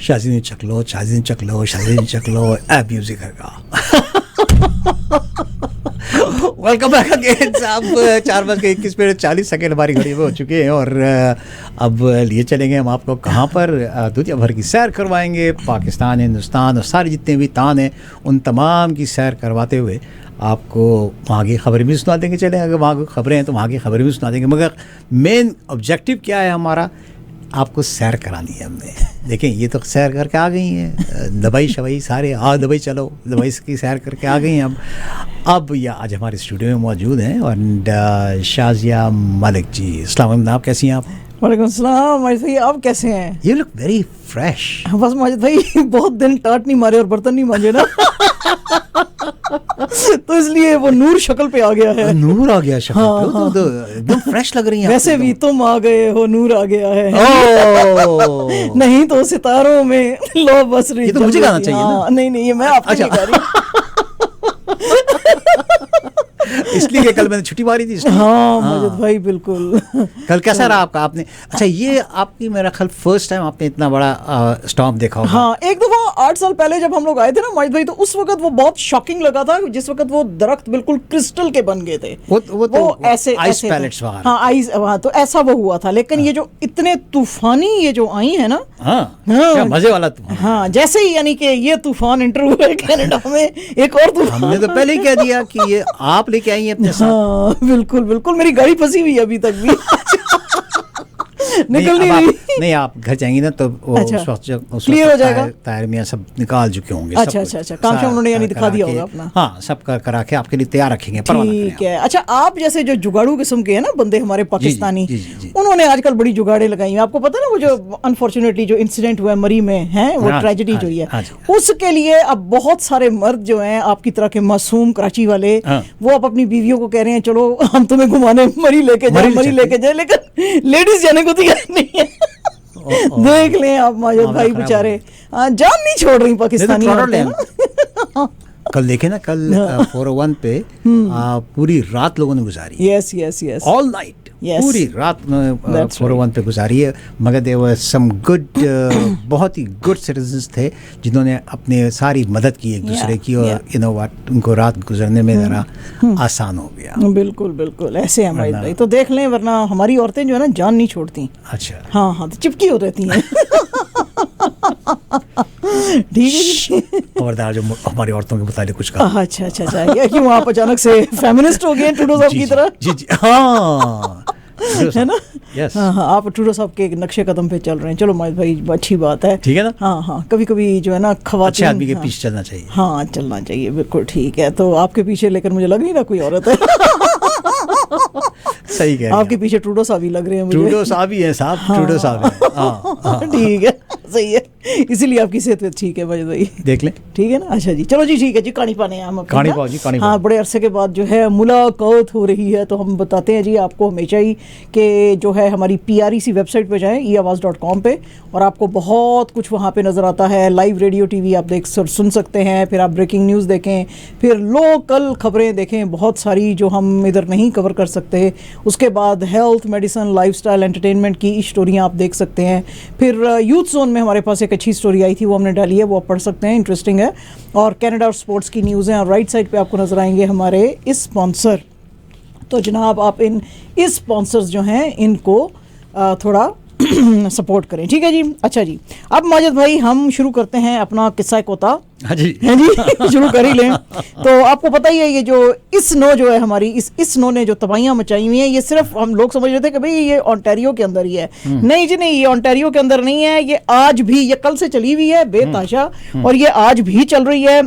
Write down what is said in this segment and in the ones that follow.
शाजीन चकलो, शाजीन चकलो, शाजीन चकलो, app music है। Welcome back again साहब। 4:21 हमारी घड़ी में हो चुके हैं और अब लिए चलेंगे हम आपको कहाँ पर, दुनिया भर की सैर करवाएंगे। पाकिस्तान, हिंदुस्तान और सारे जितने भी तान हैं उन तमाम की सैर करवाते हुए आपको वहाँ की खबरें भी सुना देंगे। चलें, अगर वहाँ की खबरें हैं तो वहाँ की खबरें भी सुना देंगे, मगर मेन ऑब्जेक्टिव क्या है हमारा, आपको सैर करानी है हमने। देखें, ये तो सैर करके आ गई हैं, दवाई शवाई सारे, हाँ दवाई चलो, दवाई की सैर करके आ गई हैं। अब या आज हमारे स्टूडियो में मौजूद हैं और शाजिया मलिक जी। अस्सलाम वालेकुम, आप कैसी हैं आप? वालेकुम सलाम माजिद भाई, आप कैसे हैं? You look very fresh. बस माजिद भाई बहुत दिन टाट नहीं मारे और बर्तन नहीं मांजे ना तो इसलिए वो नूर शक्ल पे आ गया है। नूर आ गया शक्ल पे, तो एकदम फ्रेश लग रही हैं। वैसे भी तुम आ गए हो, नूर आ गया है। नहीं तो सितारों में लो बस रही। ये तो मुझे गाना चाहिए ना? नहीं ये मैं आपको नहीं गा रही। इसलिए कल मैंने छुट्टी मारी थी। हाँ माजिद भाई बिल्कुल। कल कैसा रहा आपका? आपने अच्छा, ये आपकी मेरा ख्याल फर्स्ट टाइम आपने इतना बड़ा स्टॉर्म देखा होगा। हाँ, एक दफा 8 साल पहले जब हम लोग आए थे ना माजिद भाई, तो उस वक्त वो बहुत शॉकिंग लगा था। जिस वक्त वो दरख्त बिल्कुल क्रिस्टल के बन गए थे, वो ऐसे आइस पैलेट्स वगैरह। हाँ आइस, हाँ तो ऐसा वो हुआ था। लेकिन ये जो इतने तूफानी ये जो आई है ना, क्या मजे वाला तूफान। हाँ, जैसे ही यानी कि ये तूफान एंटर हुआ है कनाडा में, एक और तूफान। हमने तो पहले ही कह दिया कि ये आप लेके आई हैं अपने साथ। हाँ बिल्कुल बिल्कुल, मेरी गाड़ी फंसी हुई है अभी तक भी निकल नहीं रही। नहीं, आप घर जाएंगी ना तो वो क्लियर हो जाएगा। टायर में सब निकाल चुके होंगे। अच्छा, काम से उन्होंने यानी दिखा दिया होगा अपना। हाँ, सब करा के आपके लिए तैयार रखेंगे। ठीक है। अच्छा, आप जैसे जो जुगाड़ू किस्म के हैं ना बंदे हमारे पाकिस्तानी, उन्होंने आजकल बड़ी जुगाड़े लगाई हैं। आपको पता है ना वो जो अनफॉर्चुनेटली जो इंसिडेंट हुआ है मरी में, है वो ट्रेजेडी जो है, उसके लिए अब बहुत सारे मर्द जो हैं आपकी तरह के मासूम कराची वाले, वो अब अपनी बीवियों को कह रहे हैं चलो हम तुम्हें घुमाने मरी लेके जाए, लेकिन लेडीज जाने को तैयार नहीं है। देख लें आप माजिद भाई बेचारे जान नहीं छोड़ रही पाकिस्तानी। कल देखे ना, कल 401 पे पूरी रात लोगों ने गुजारी। यस ऑल नाइट, पूरी रात 401 पे गुजारी है। मगर देयर वर सम गुड, बहुत ही गुड सिटीजन्स थे जिन्होंने अपने सारी मदद की एक दूसरे की, और यू नो व्हाट, उनको रात गुजरने में ज़रा आसान हो गया। बिल्कुल ऐसे हमारे भाई तो देख लें, वरना हमारी औरतें जो है ना जान नहीं छोड़ती। अच्छा, हाँ तो चिपकी हो रहती हैं। ठीक है जी। खबरदार जो हमारी औरतों के मुताबिक कुछ कहा। अच्छा क्यों आप अचानक से फेमिनिस्ट हो गए ट्रूडो साहब की तरह? जी हाँ है ना? यस, हाँ, आप ट्रूडो साहब के नक्शे कदम पे चल रहे हैं। चलो माजिद भाई अच्छी बात है। ठीक है ना? हाँ, कभी जो है ना खवातीन, अच्छे आदमी के पीछे चलना चाहिए। हाँ, चलना चाहिए, बिल्कुल ठीक है। तो आपके पीछे लेकर मुझे लग नहीं रहा कोई औरत है। सही कह, आपके पीछे ट्रूडो साहब ही लग रहे हैं मुझे। ट्रूडो साहब ही हैं साहब, ट्रूडो साहब हैं। ठीक है, सही है, इसीलिए आपकी सेहत ठीक है माजिद भाई, देख लें। ठीक है ना? अच्छा जी, चलो जी, ठीक है जी, कहानी पाने हम कहानी पाओ जी, कहानी। हाँ, बड़े अरसे के बाद जो है मुलाकात हो रही है, तो हम बताते हैं जी आपको हमेशा ही कि जो है हमारी PREC वेबसाइट पे जाएं, eawaz.com पे, और आपको बहुत कुछ वहाँ पे नज़र आता है। लाइव रेडियो TV आप सुन सकते हैं, फिर आप ब्रेकिंग न्यूज़ देखें, फिर लोकल खबरें देखें बहुत सारी जो हम इधर नहीं कवर कर सकते। उसके बाद हेल्थ, मेडिसिन, लाइफस्टाइल, एंटरटेनमेंट की स्टोरियाँ आप देख सकते हैं। फिर यूथ जोन में हमारे पास एक अच्छी स्टोरी आई थी, वो हमने डाली है, वो आप पढ़ सकते हैं, इंटरेस्टिंग है। और कनाडा और स्पोर्ट्स की न्यूज़ हैं। और राइट साइड पे आपको नजर आएंगे हमारे स्पॉन्सर। तो जनाब आप इन स्पॉन्सर्स जो हैं इनको थोड़ा सपोर्ट करें, ठीक है जी। अच्छा जी, अब माजिद भाई हम शुरू करते हैं अपना किस्सा कोता। हाँ जी, है जी, शुरू कर ही लें। तो आपको पता ही है ये जो स्नो जो है हमारी, इस स्नो ने जो तबाहियां मचाई हुई हैं, ये सिर्फ हम लोग समझ रहे थे कि भाई ये ओंटारियो के अंदर ही है। नहीं जी नहीं, ये ओंटारियो के अंदर नहीं है, ये आज भी, ये कल से चली हुई है बेताशा, और ये आज भी चल रही है।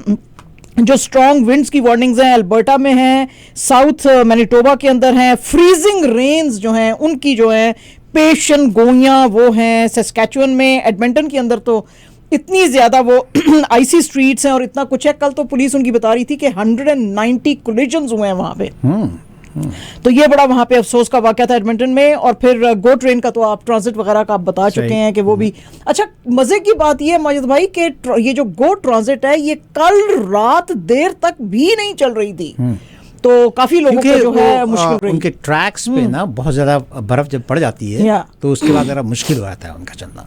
जो स्ट्रॉन्ग विंड्स की वार्निंग्स हैं अल्बर्टा में हैं, साउथ मैनिटोबा के अंदर हैं, फ्रीजिंग रेन्स जो हैं उनकी जो है पेशन गोइयां वो हैं सस्कैचुअन में, एडमंटन के अंदर तो इतनी ज़्यादा वो आइसी स्ट्रीट्स हैं और इतना कुछ है। कल तो पुलिस उनकी बता रही थी कि 190 कोलिजन्स हुए हैं वहाँ पे। तो ये बड़ा वहाँ पे अफसोस का वाक़या था एडमंटन में। और फिर गो ट्रेन का तो आप ट्रांजिट वगैरह का आप बता चुके हैं कि वो भी। अच्छा, मज़े की बात ये है माजिद भाई कि ये जो गो ट्रांजिट है ये कल रात देर तक भी नहीं चल रही थी, तो काफी लोगों को जो है मुश्किल रही। उनके ट्रैक्स पे ना बहुत ज्यादा बर्फ जब पड़ जाती है तो उसके बाद जरा मुश्किल हो जाता है उनका चलना।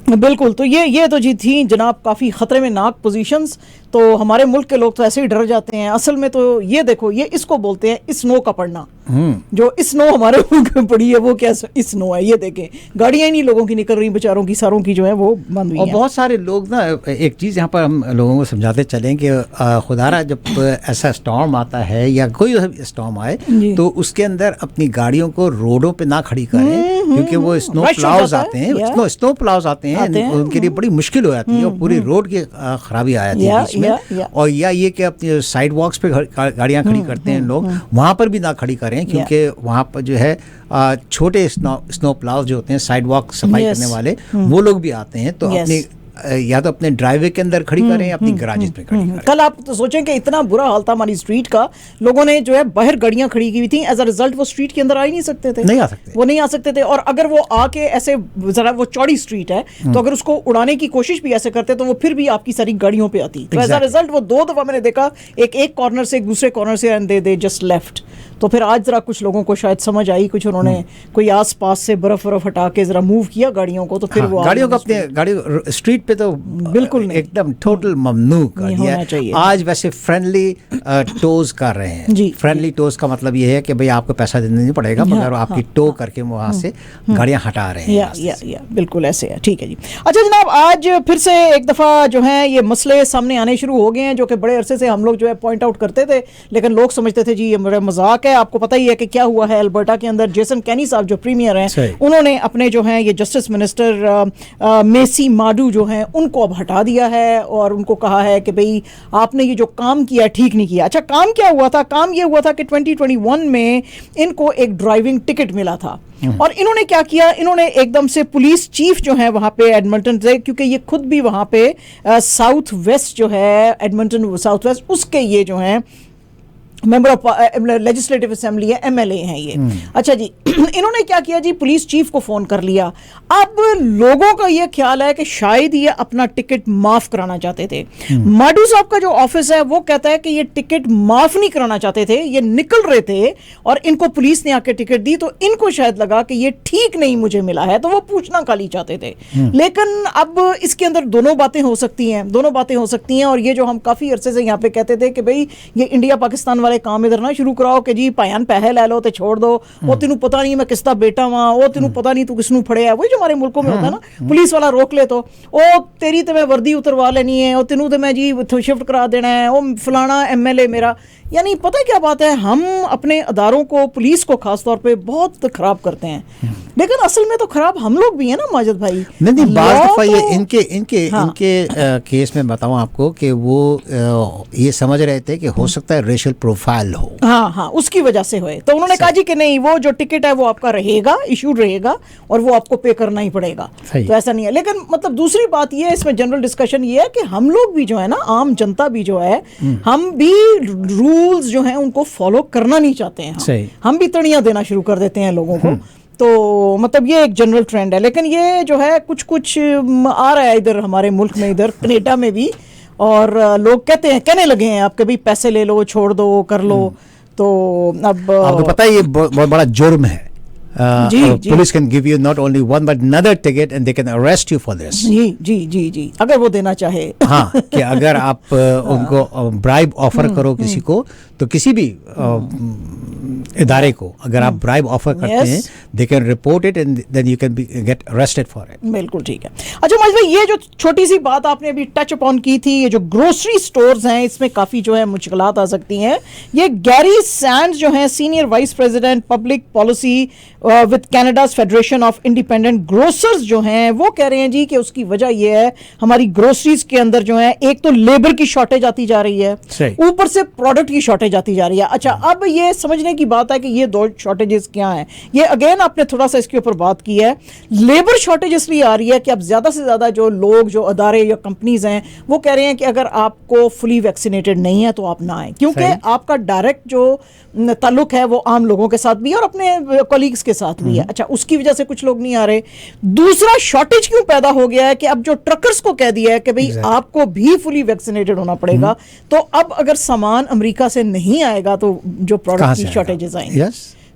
बिल्कुल। तो ये तो जी थी जनाब काफ़ी ख़तरे में नाक पोजीशंस। तो हमारे मुल्क के लोग तो ऐसे ही डर जाते हैं। असल में तो ये देखो, ये इसको बोलते हैं स्नो का पड़ना। जो स्नो हमारे मुल्क में पड़ी है वो क्या स्नो है, ये देखें गाड़ियां ही नहीं लोगों की निकल रही, बेचारों की सारों की जो है वो बंद हुई और हैं। बहुत सारे लोग ना, एक चीज़ यहाँ पर हम लोगों को समझाते चलें कि खुदारा जब ऐसा स्टॉर्म आता है या कोई स्टॉर्म आए तो उसके अंदर अपनी गाड़ियों को रोडों पे ना खड़ी करें, क्योंकि वो स्नो प्लाउज आते हैं, स्नो प्लाउज आते हैं, उनके लिए बड़ी मुश्किल हो जाती है और पूरी रोड की खराबी आ जाती है बीच में। और या ये कि अपनी साइड वॉक्स पे गाड़ियाँ खड़ी करते हैं लोग, वहाँ पर भी ना खड़ी करें, क्योंकि वहाँ पर जो है छोटे स्नो प्लाउ जो होते हैं, साइड वॉक सफाई करने वाले, वो लोग भी आते हैं। तो अपनी या तो अपने ड्राइवे के अंदर खड़ी करें या अपनी गराजेस में खड़ी करें। कल आप तो सोचें कि इतना बुरा हाल था हमारी स्ट्रीट का, लोगों ने जो है बाहर गाड़ियां खड़ी की हुई थी, एज अ रिजल्ट वो स्ट्रीट के अंदर आ ही नहीं सकते थे, नहीं आ सकते, वो नहीं आ सकते थे। और अगर वो आके ऐसे, जरा वो चौड़ी स्ट्रीट है तो अगर उसको उड़ाने की कोशिश भी ऐसे करते तो वो फिर भी आपकी सारी गाड़ियों पे आती। तो एज अ रिजल्ट वो 2 दफा मैंने देखा, एक कॉर्नर से एक दूसरे कॉर्नर से, एंड दे जस्ट लेफ्ट। तो फिर आज जरा कुछ लोगों को शायद समझ आई, कुछ उन्होंने कोई आस पास से बर्फ हटा के जरा मूव किया गाड़ियों को, तो फिर वो गाड़ियों को अपने गाड़ी स्ट्रीट पे तो बिल्कुल एकदम टोटल ममनू कर दिया है। आज वैसे फ्रेंडली टोज कर रहे हैं। फ्रेंडली टोज का मतलब ये है कि भाई आपको पैसा देना नहीं पड़ेगा, मगर आपकी टो करके वहाँ से गाड़ियाँ हटा रहे हैं। बिल्कुल ऐसे है, ठीक है जी। अच्छा जनाब, आज फिर से एक दफ़ा जो है ये मसले सामने आने शुरू हो गए हैं, जो कि बड़े अरसे से हम लोग जो है पॉइंट आउट करते थे, लेकिन लोग समझते थे जी ये बड़ा मजाक है। आपको पता ही है कि क्या हुआ है अल्बर्टा के अंदर। जेसन कैनी साहब जो प्रीमियर हैं, उन्होंने अपने जो है ये जस्टिस मिनिस्टर मेसी माडू जो हैं उनको अब हटा दिया है और उनको कहा है कि भाई आपने ये जो काम किया ठीक नहीं किया। अच्छा, काम क्या हुआ था? काम ये हुआ था कि 2021 में इनको एक ड्राइविंग टिकट मिला था और इन्होंने क्या किया, इन्होंने एकदम से पुलिस चीफ जो है वहां पे एडमंटन से, क्योंकि ये खुद भी वहां पे साउथ वेस्ट जो है एडमंटन साउथ वेस्ट, उसके ये जो है मेंबर ऑफ लेजिस्लेटिव असेंबली है, एमएलए हैं ये। अच्छा जी, इन्होंने क्या किया जी, पुलिस चीफ को फोन कर लिया। अब लोगों का ये ख्याल है कि शायद ये अपना टिकट माफ कराना चाहते थे। माडू साहब का जो ऑफिस है वो कहता है कि ये टिकट माफ नहीं कराना चाहते थे, ये निकल रहे थे और इनको पुलिस ने आके टिकट दी, तो इनको शायद लगा कि ये ठीक नहीं मुझे मिला है, तो वो पूछना खाली चाहते थे। लेकिन अब इसके अंदर दोनों बातें हो सकती हैं, और ये जो हम काफी अरसे से यहाँ पे कहते थे कि भाई ये इंडिया पाकिस्तान वाले काम इधर ना शुरू कराओ कि जी भाईयान पैसे ले लो ते छोड़ दो, वो तेनू पता नहीं मैं किसका बेटा वहां, वो तेनू पता नहीं तू किसनू फड़े है। वही जो हमारे मुल्कों में होता है ना, पुलिस वाला रोक ले तो ओ तेरी तो मैं वर्दी उतरवा लेनी है, और तेनू तो मैं जी शिफ्ट करा देना है, वो फलाना एमएलए मेरा। यानी पता क्या बात है, हम अपने अदारों को, पुलिस को खास तौर पे बहुत खराब करते हैं, लेकिन असल में तो खराब हम लोग भी हैं ना माजिद भाई। नहीं, बाज़ दफ़ा ये इनके केस में बताऊं आपको कि वो ये समझ रहे थे कि हो सकता है रेशियल प्रोफाइल हो, हाँ उसकी वजह से हुए, तो उन्होंने कहा जी कि नहीं, वो जो टिकट है वो आपका रहेगा, इशूड रहेगा और वो आपको पे करना ही पड़ेगा। तो ऐसा नहीं है। लेकिन मतलब दूसरी बात ये है, इसमें जनरल डिस्कशन ये है कि हम लोग भी जो है ना, आम जनता भी जो है, हम भी रूल्स जो हैं उनको फॉलो करना नहीं चाहते हैं। हम भी तड़ियां देना शुरू कर देते हैं लोगों को। तो मतलब ये एक जनरल ट्रेंड है, लेकिन ये जो है कुछ आ रहा है इधर हमारे मुल्क में, इधर कनाडा में भी, और लोग कहने लगे हैं आप कभी पैसे ले लो, छोड़ दो, कर लो। तो अब आपको पता है ये बहुत बड़ा जुर्म है। Police can give you not only one but another ticket and they can arrest you for this. जी अगर वो देना चाहे। हाँ, कि अगर आप उनको ब्राइब ऑफर करो किसी को, तो किसी भी इदारे को अगर आप ब्राइब ऑफर करते हैं, they can report it and then you can be get arrested for it. बिल्कुल ठीक है। अच्छा माजिद भाई, ये जो छोटी सी बात आपने अभी टच अपॉन की थी, ये जो ग्रोसरी स्टोर्स हैं, इसमें काफी जो है मुश्किलात आ सकती हैं। ये गैरी सैंड्स जो हैं, senior vice president public policy with Canada's federation of independent grocers जो हैं, वो कह रहे हैं जी कि उसकी वजह ये है हमारी ग्रोसरीज के अंदर जो है, एक तो लेबर की शॉर्टेज आती जा रही है, ऊपर से प्रोडक्ट की शॉर्टेज आती जा रही है। अच्छा, अब ये समझने की बात है कि ये दो शॉर्टेजेस क्या हैं। ये अगेन आपने थोड़ा सा इसके ऊपर बात की है। लेबर शॉर्टेज इसलिए आ रही है कि अब ज्यादा से ज्यादा जो लोग, जो अदारे या कंपनीज हैं, वो कह रहे हैं कि अगर आपको फुली वैक्सीनेटेड नहीं है तो आप ना आए, क्योंकि आपका डायरेक्ट जो ताल्लुक है वो आम लोगों के साथ भी है और अपने कॉलीग्स के साथ भी है। अच्छा, उसकी वजह से कुछ लोग नहीं आ रहे। दूसरा, शॉर्टेज क्यों पैदा हो गया है कि अब जो ट्रकर्स को कह दिया है कि भाई आपको भी फुली वैक्सीनेटेड होना पड़ेगा, तो अब अगर सामान अमेरिका से नहीं आएगा तो जो प्रोडक्ट की शॉर्टेजेस आएंगे।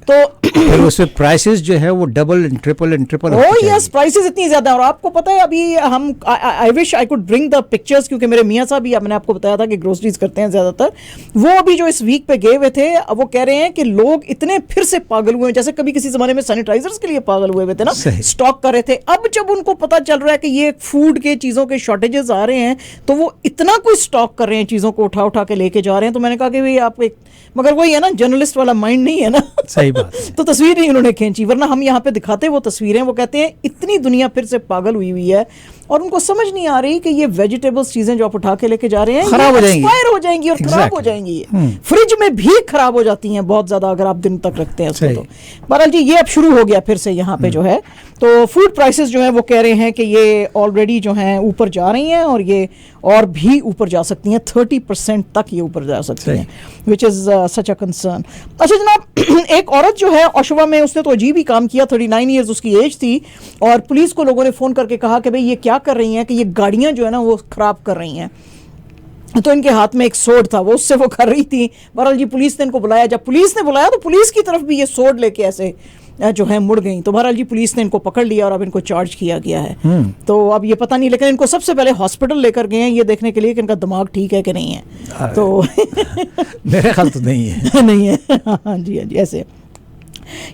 तो फिर उसमें प्राइसेस जो है वो double and triple oh yes, prices इतनी ज्यादा है। और आपको पता है अभी हम I wish I could bring the pictures, क्योंकि मेरे मियाँ साहब भी, मैंने आपको बताया था कि ग्रोसरीज करते हैं ज्यादातर, वो अभी जो इस वीक पे गए हुए थे, वो कह रहे हैं कि लोग इतने फिर से पागल हुए हैं, जैसे कभी किसी जमाने में सैनिटाइजर्स के लिए पागल हुए थे ना, स्टॉक कर रहे थे। अब जब उनको पता चल रहा है कि ये फूड के चीजों के शॉर्टेजेस आ रहे हैं, तो वो इतना कोई स्टॉक कर रहे हैं, चीजों को उठा उठा के लेके जा रहे हैं। तो मैंने कहा कि भाई आप एक, मगर वही है ना, जर्नलिस्ट वाला माइंड नहीं है ना, सही बात तो तस्वीर नहीं उन्होंने खींची, वरना हम यहाँ पे दिखाते वो तस्वीरें। वो कहते हैं इतनी दुनिया फिर से पागल हुई हुई है, और उनको समझ नहीं आ रही कि ये वेजिटेबल्स चीजें जो आप उठा के लेके जा रहे हैं खराब हो जाएंगी, एक्सपायर हो जाएंगी और खराब हो जाएंगी, फ्रिज में भी खराब हो जाती हैं बहुत ज्यादा अगर आप दिन तक रखते हैं उसको। तो बहरहाल जी, ये अब शुरू हो गया फिर से यहाँ पे जो है। तो फूड प्राइसेस जो है वो कह रहे हैं कि ये ऑलरेडी जो हैं ऊपर जा रही हैं, और ये और भी ऊपर जा सकती हैं, 30% तक ये ऊपर जा सकती हैं, which is such a concern. अच्छा जनाब, एक औरत जो है ओशवा में, उसने तो अजीब ही काम किया, 39 ईयर्स उसकी एज थी, और पुलिस को लोगों ने फोन करके कहा कि भाई ये क्या कर रही हैं, कि ये गाड़ियां जो है ना वो खराब कर रही हैं। तो इनके हाथ में एक सोड था, वो उससे वो कर रही थी। बहरहाल जी, पुलिस ने इनको बुलाया, जब पुलिस ने बुलाया तो पुलिस की तरफ भी ये सोड लेके ऐसे जो है मुड़ गई। तो बहरहाल जी, पुलिस ने इनको पकड़ लिया और अब इनको चार्ज किया गया है। तो अब ये पता नहीं, लेकिन इनको सबसे पहले हॉस्पिटल लेकर गए हैं ये देखने के लिए कि इनका दिमाग ठीक है कि नहीं है। तो मेरे ख्याल तो नहीं है नहीं है। हाँ जी, हाँ जी, ऐसे।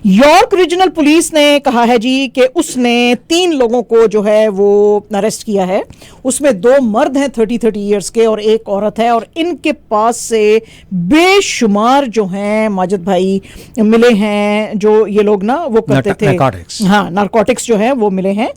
यॉर्क रीजनल पुलिस ने कहा है जी कि उसने 3 लोगों को जो है वो अरेस्ट किया है। उसमें 2 मर्द हैं 30 ईयर्स के और एक औरत है, और इनके पास से बेशुमार जो हैं माजिद भाई मिले हैं, जो ये लोग ना वो करते थे, हाँ, नारकोटिक्स जो है वो मिले हैं।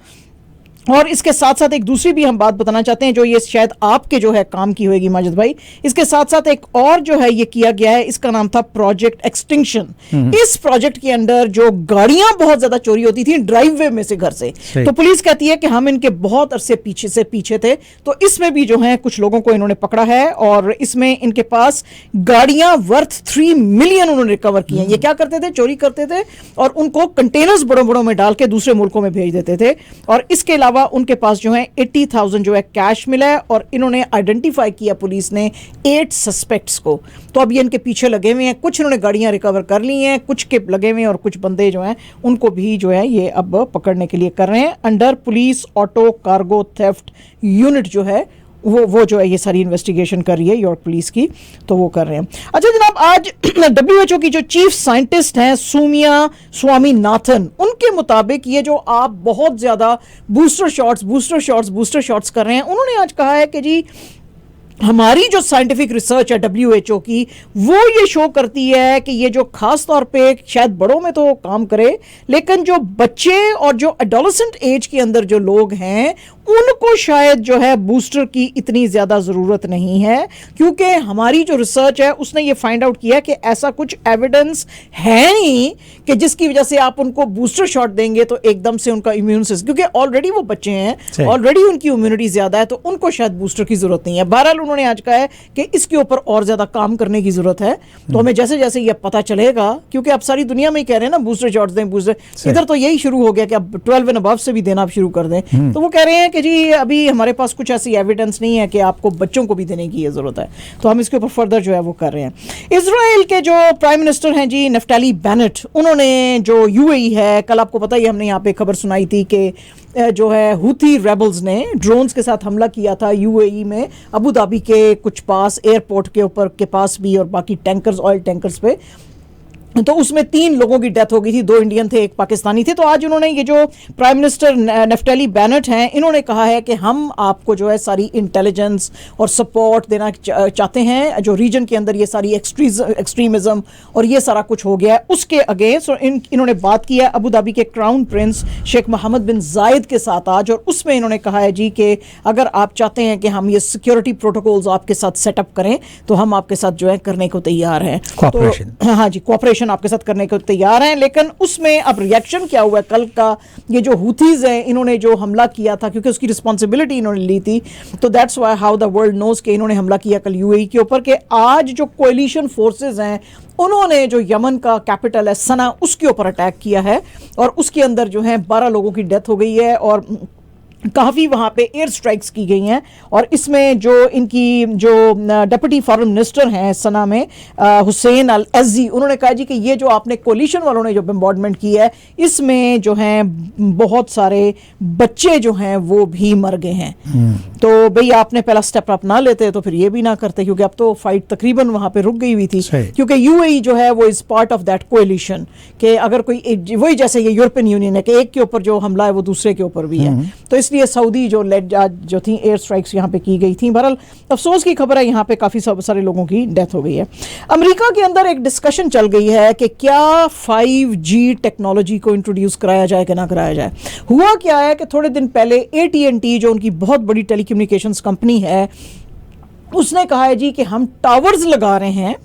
और इसके साथ साथ एक दूसरी भी हम बात बताना चाहते हैं, जो ये शायद आपके जो है काम की होगी माजिद भाई। इसके साथ साथ एक और जो है ये किया गया है, इसका नाम था प्रोजेक्ट एक्सटिंक्शन। इस प्रोजेक्ट के अंदर जो गाड़ियां बहुत ज्यादा चोरी होती थी ड्राइववे में से, घर से, तो पुलिस कहती है कि हम इनके बहुत अरसे पीछे थे। तो इसमें भी जो है कुछ लोगों को इन्होंने पकड़ा है, और इसमें इनके पास गाड़ियां वर्थ 3 मिलियन उन्होंने रिकवर की हैं। ये क्या करते थे, चोरी करते थे और उनको कंटेनर्स बड़ों बड़ों में डाल के दूसरे मुल्कों में भेज देते थे। और इसके अलावा उनके पास जो है 80,000 जो है कैश मिला है, और इन्होंने आइडेंटिफाई किया पुलिस ने 8 सस्पेक्ट्स को। तो अब ये इनके पीछे लगे हुए हैं, कुछ इन्होंने गाड़ियां रिकवर कर ली हैं, कुछ के लगे हुए हैं, और कुछ बंदे जो हैं उनको भी जो है ये अब पकड़ने के लिए कर रहे हैं। Under police auto cargo theft unit जो है वो जो है ये सारी इन्वेस्टिगेशन कर रही है यॉर्क पुलिस की, तो वो कर रहे हैं। अच्छा जनाब, आज WHO की जो चीफ साइंटिस्ट हैं सोमिया स्वामीनाथन, उनके मुताबिक ये जो आप बहुत ज्यादा बूस्टर शॉट्स कर रहे हैं, उन्होंने आज कहा है कि जी हमारी जो साइंटिफिक रिसर्च है WHO की, वो ये शो करती है कि ये जो खास तौर पे शायद बड़ों में तो काम करे, लेकिन जो बच्चे और जो एडोलेसेंट एज के अंदर जो लोग हैं उनको शायद जो है बूस्टर की इतनी ज्यादा जरूरत नहीं है, क्योंकि हमारी जो रिसर्च है उसने ये फाइंड आउट किया कि ऐसा कुछ एविडेंस है नहीं कि जिसकी वजह से आप उनको बूस्टर शॉट देंगे तो एकदम से उनका इम्यून सिस्टम, क्योंकि ऑलरेडी वो बच्चे हैं, ऑलरेडी उनकी इम्यूनिटी ज्यादा है, तो उनको शायद बूस्टर की जरूरत नहीं है। बहरहाल उन्होंने आज कहा है कि इसके ऊपर और ज्यादा काम करने की जरूरत है। तो हमें जैसे जैसे ये पता चलेगा, क्योंकि आप सारी दुनिया में ही कह रहे हैं ना बूस्टर शॉट्स दें, बूस्टर, इधर तो यही शुरू हो गया कि अब 12 एंड अबव से भी देना आप शुरू कर दें। तो वो कह रहे हैं कि जी अभी हमारे पास कुछ ऐसी एविडेंस नहीं है कि आपको बच्चों को भी देने की जरूरत है, तो हम इसके ऊपर फर्दर जो है वो कर रहे हैं। इजराइल के जो प्राइम मिनिस्टर हैं जी नफ्ताली बेनेट, उन्होंने जो UAE है, कल आपको पता ही हमने यहाँ पे खबर सुनाई थी कि जो है हुथी रेबल्स ने ड्रोन्स के साथ हमला किया था UAE में, अबू धाबी के कुछ पास, एयरपोर्ट के ऊपर के पास भी, और बाकी टैंकर्स, ऑयल टैंकर्स पे। तो उसमें 3 लोगों की डेथ हो गई थी, 2 इंडियन थे, 1 पाकिस्तानी थे। तो आज उन्होंने, ये जो प्राइम मिनिस्टर नफ्ताली बेनेट हैं, इन्होंने कहा है कि हम आपको जो है सारी इंटेलिजेंस और सपोर्ट देना चाहते हैं, जो रीजन के अंदर ये सारी एक्सट्रीमिज्म और ये सारा कुछ हो गया है उसके अगेंस्ट। और इन्होंने बात की है अबू धाबी के क्राउन प्रिंस शेख मोहम्मद बिन जायद के साथ आज, और उसमें इन्होंने कहा है जी कि अगर आप चाहते हैं कि हम ये सिक्योरिटी प्रोटोकॉल्स आपके साथ सेटअप करें तो हम आपके साथ जो है करने को तैयार हैं। तो हाँ जी, कोऑपरेशन आपके साथ करने को तैयार हैं। लेकिन उसमें अब रिएक्शन क्या हुआ कल का, ये जो हुथीज हैं इन्होंने जो हमला किया था, क्योंकि उसकी रिस्पॉन्सिबिलिटी इन्होंने ली थी, तो that's why how the world knows के इन्होंने हमला किया कल UAE के ऊपर। कि आज जो कोएलिशन फोर्सेस हैं उन्होंने जो यमन का कैपिटल है सना, उसके ऊपर अटैक किया है, और उसके अंदर जो है 12 लोगों की डेथ हो गई है, और काफ़ी वहाँ पे एयर स्ट्राइक्स की गई हैं। और इसमें जो इनकी जो डिप्टी फॉरेन मिनिस्टर हैं सना में हुसैन अल अज़ी, उन्होंने कहा जी कि ये जो आपने कोलिशन वालों ने जो बम्बार्डमेंट की है इसमें जो हैं बहुत सारे बच्चे जो हैं वो भी मर गए हैं। तो भाई आपने पहला स्टेप अप ना लेते तो फिर ये भी ना करते, क्योंकि अब तो फाइट तकरीबन वहाँ पे रुक गई हुई थी, क्योंकि यूएई जो है वो is part of that coalition कि अगर कोई वही जैसे ये यूरोपियन यूनियन है कि एक के ऊपर जो हमला है वो दूसरे के ऊपर भी है, तो इसलिए सऊदी जो जो थी एयर स्ट्राइक्स यहाँ पे की गई थी। बहरहाल अफसोस की खबर है यहाँ पे काफ़ी सारे लोगों की डेथ हो गई है। अमेरिका के अंदर एक डिस्कशन चल गई है कि क्या 5G टेक्नोलॉजी को इंट्रोड्यूस कराया जाए कि ना कराया जाए। हुआ क्या है कि थोड़े दिन पहले AT&T जो उनकी बहुत बड़ी टेलीकम्युनिकेशंस कंपनी है उसने कहा है जी कि हम टावर्स लगा रहे हैं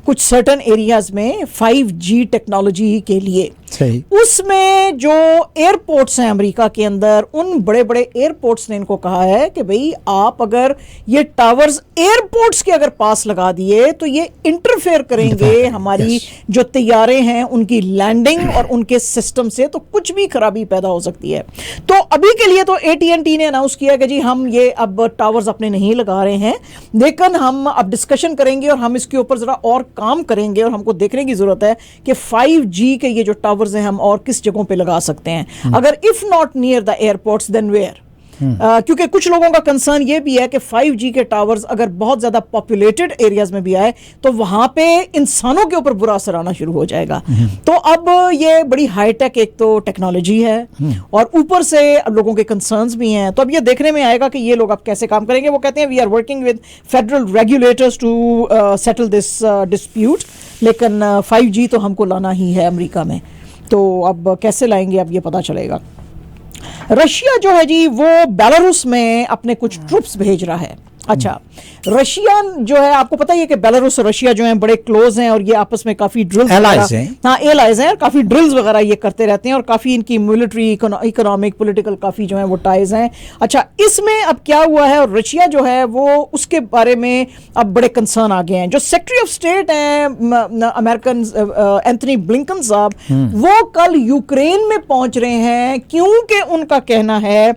कुछ सर्टन एरियाज में 5G टेक्नोलॉजी के लिए। सही। उसमें जो एयरपोर्ट्स हैं अमेरिका के अंदर, उन बड़े बड़े एयरपोर्ट्स ने इनको कहा है कि भाई आप अगर ये टावर्स एयरपोर्ट्स के अगर पास लगा दिए तो ये इंटरफेयर करेंगे हमारी जो तैयारे हैं उनकी लैंडिंग और उनके सिस्टम से, तो कुछ भी खराबी पैदा हो सकती है। तो अभी के लिए तो AT&T ने अनाउंस किया कि जी हम ये अब टावर्स अपने नहीं लगा रहे हैं, लेकिन हम अब डिस्कशन करेंगे और हम इसके ऊपर जरा और काम करेंगे और हमको देखने की जरूरत है कि 5G के ये जो टावर्स हैं हम और किस जगहों पे लगा सकते हैं। अगर if not near the airports then where, क्योंकि कुछ लोगों का कंसर्न ये भी है कि 5G के टावर्स अगर बहुत ज्यादा पॉपुलेटेड एरियाज में भी आए तो वहां पे इंसानों के ऊपर बुरा असर आना शुरू हो जाएगा। तो अब ये बड़ी हाईटेक एक तो टेक्नोलॉजी है और ऊपर से अब लोगों के कंसर्न्स भी हैं, तो अब ये देखने में आएगा कि ये लोग अब कैसे काम करेंगे। वो कहते हैं we are working with federal regulators to settle this dispute, लेकिन 5G तो हमको लाना ही है अमेरिका में, तो अब कैसे लाएंगे अब ये पता चलेगा। रशिया जो है जी वो बेलारूस में अपने कुछ ट्रूप्स भेज रहा है। अच्छा, रशिया जो है आपको पता ही है कि बेलारूस और रशिया जो हैं बड़े क्लोज हैं और ये आपस में काफी ड्रिल्स एलाइज हैं। हाँ एलाइज हैं, काफी ड्रिल्स वगैरह ये करते रहते हैं और काफी इनकी मिलिट्री इकोनॉमिक पॉलिटिकल काफी जो है वो टाइज हैं। अच्छा, इसमें अब क्या हुआ है और रशिया जो है वो उसके बारे में अब बड़े कंसर्न आ गए हैं। जो सेक्रेटरी ऑफ स्टेट हैं अमेरिकन एंथनी ब्लिंकन साहब, वो कल यूक्रेन में पहुंच रहे हैं क्योंकि उनका कहना है,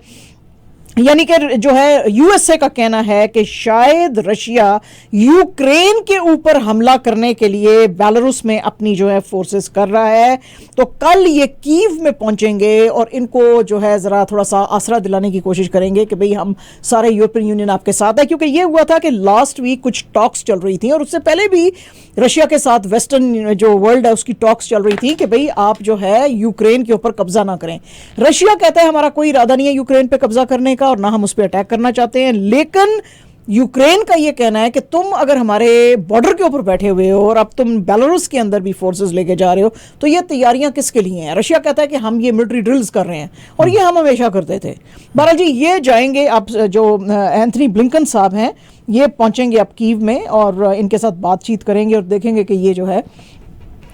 यानी कि जो है यूएसए का कहना है कि शायद रशिया यूक्रेन के ऊपर हमला करने के लिए बेलारूस में अपनी जो है फोर्सेस कर रहा है। तो कल ये कीव में पहुंचेंगे और इनको जो है ज़रा थोड़ा सा आसरा दिलाने की कोशिश करेंगे कि भाई हम सारे यूरोपियन यूनियन आपके साथ है, क्योंकि ये हुआ था कि लास्ट वीक कुछ टॉक्स चल रही थी और उससे पहले भी रशिया के साथ वेस्टर्न जो वर्ल्ड है उसकी टॉक्स चल रही थी कि भाई आप जो है यूक्रेन के ऊपर कब्जा ना करें। रशिया कहता है हमारा कोई इरादा नहीं है यूक्रेन पे कब्जा करने का और ना हम उस पर अटैक करना चाहते हैं, लेकिन यूक्रेन का ये कहना है कि तुम अगर हमारे बॉर्डर के ऊपर बैठे हुए हो और अब तुम बेलारूस के अंदर भी फोर्सेस लेके जा रहे हो तो ये तैयारियां किसके लिए हैं। रशिया कहता है कि हम ये मिलिट्री ड्रिल्स कर रहे हैं और ये हम हमेशा करते थे। बहरहाल जी ये जाएंगे, अब जो एंथनी ब्लिंकन साहब हैं ये पहुंचेंगे अब कीव में और इनके साथ बातचीत करेंगे और देखेंगे कि ये जो है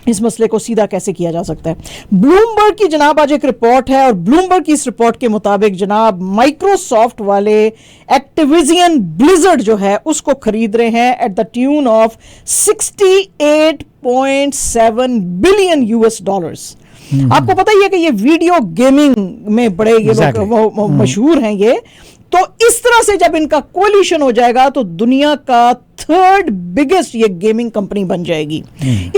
इस मसले को सीधा कैसे किया जा सकता है। ब्लूमबर्ग की जनाब आज एक रिपोर्ट है और ब्लूमबर्ग की इस रिपोर्ट के मुताबिक जनाब माइक्रोसॉफ्ट वाले एक्टिविजन ब्लिजर्ड जो है उसको खरीद रहे हैं at the tune of 68.7 billion US dollars. आपको पता ही है कि ये वीडियो गेमिंग में बड़े ये लोग मशहूर हैं ये, तो इस तरह से जब इनका कोलिशन हो जाएगा तो दुनिया का थर्ड बिगेस्ट ये गेमिंग कंपनी बन जाएगी।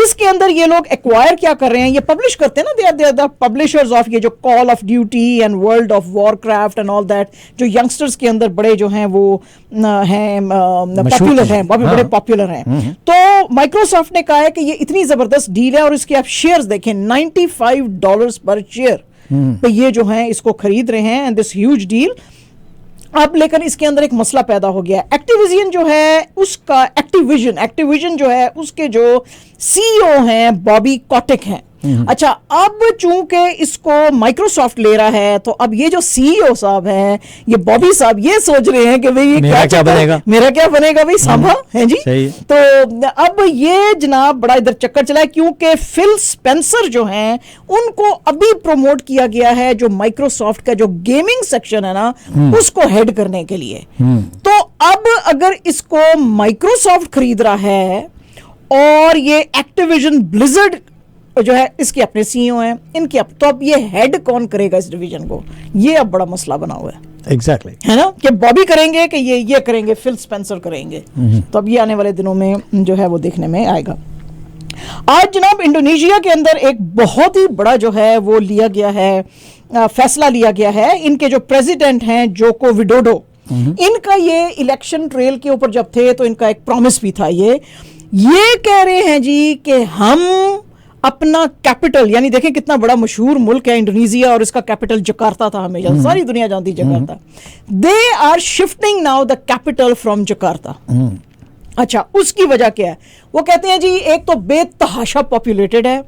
इसके अंदर ये लोग एक्वायर क्या कर रहे हैं, ये पब्लिश करते हैं ना, they are the publishers of ये जो call of duty and world of warcraft and all that, जो यंगस्टर्स के अंदर बड़े जो हैं वो हैं पॉपुलर हैं, बड़े पॉपुलर हैं। तो माइक्रोसॉफ्ट ने कहा है कि ये इतनी जबरदस्त डील है और इसके आप शेयर्स देखें $95 पर शेयर पे ये जो हैं इसको खरीद रहे हैं एंड दिस ह्यूज डील। अब लेकिन इसके अंदर एक मसला पैदा हो गया। एक्टिविजन जो है उसका एक्टिविजन जो है उसके जो CEO हैं बॉबी कॉटिक हैं। अच्छा, अब चूंकि इसको माइक्रोसॉफ्ट ले रहा है तो अब ये जो CEO साहब हैं ये बॉबी साहब ये सोच रहे हैं कि भाई मेरा क्या बनेगा भाई सांभा है जी। तो अब ये जनाब बड़ा इधर चक्कर चला है क्योंकि फिल स्पेंसर जो हैं उनको अभी प्रमोट किया गया है जो माइक्रोसॉफ्ट का जो गेमिंग सेक्शन है ना उसको हेड करने के लिए। तो अब अगर इसको माइक्रोसॉफ्ट खरीद रहा है और ये एक्टिविजन ब्लिजर्ड जो है इसके अपने CEO हैं इनके तो अब ये हेड कौन करेगा इस डिवीजन को, ये अब बड़ा मसला बना हुआ है। एग्जैक्टली है ना, कि बॉबी करेंगे कि ये करेंगे, फिल स्पेंसर करेंगे। तो अब ये आने वाले दिनों में जो है वो देखने में आएगा। आज जनाब इंडोनेशिया के अंदर एक बहुत ही बड़ा जो है वो लिया गया है, फैसला लिया गया है। इनके जो प्रेसिडेंट हैं जोको विडोडो, इनका ये इलेक्शन ट्रेल के ऊपर जब थे तो इनका एक प्रॉमिस भी था। ये कह रहे हैं जी कि हम अपना कैपिटल, यानी देखें कितना बड़ा मशहूर मुल्क है इंडोनेशिया और इसका कैपिटल जकार्ता था हमेशा, सारी दुनिया जानती Jakarta. They are shifting now the capital from Jakarta. अच्छा, उसकी वजह क्या है? वो कहते हैं जी एक तो बेतहाशा पॉपुलेटेड है,